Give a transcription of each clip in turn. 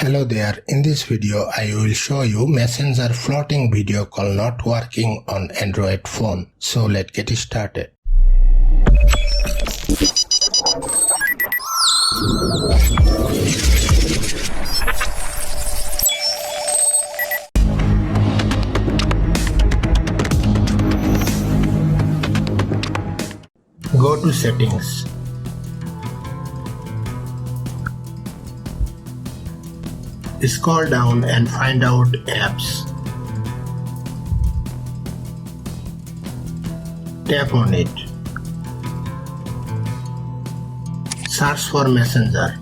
Hello there, in this video I will show you Messenger floating video call not working on Android phone. So let's get started. Go to settings. Scroll down and find out apps. Tap on it. Search for Messenger.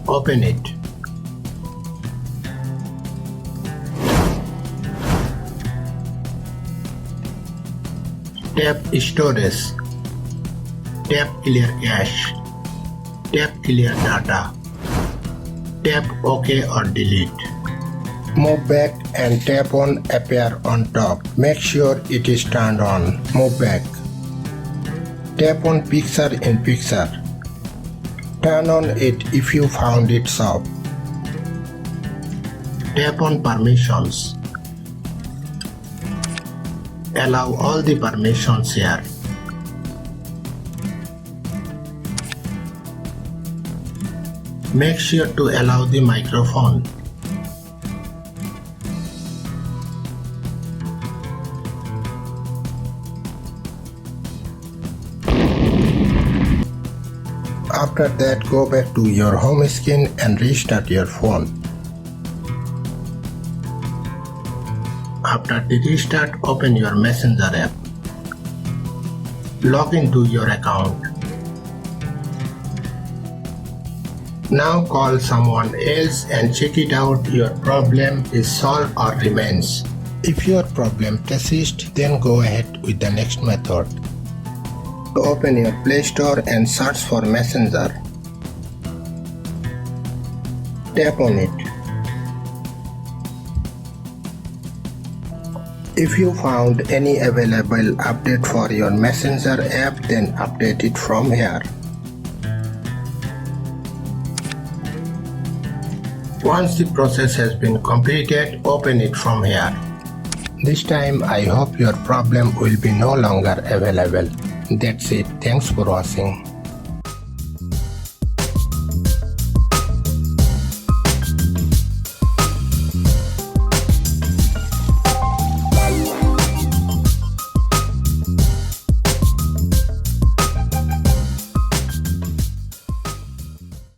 Open it. Tap Storage. Tap Clear Cache. Tap Clear Data. Tap OK or Delete. Move back and tap on Appear on top. Make sure it is turned on. Move back. Tap on Picture in Picture. Turn on it if you found it off. Tap on Permissions. Allow all the permissions here. Make sure to allow the microphone. After that, go back to your home screen and restart your phone. After the restart, open your Messenger app. Log into your account. Now call someone else and check it out your problem is solved or remains. If your problem persists, then go ahead with the next method. Open your Play Store and search for Messenger. Tap on it. If you found any available update for your Messenger app, then update it from here. Once the process has been completed, open it from here. This time I hope your problem will be no longer available. That's it. Thanks for watching.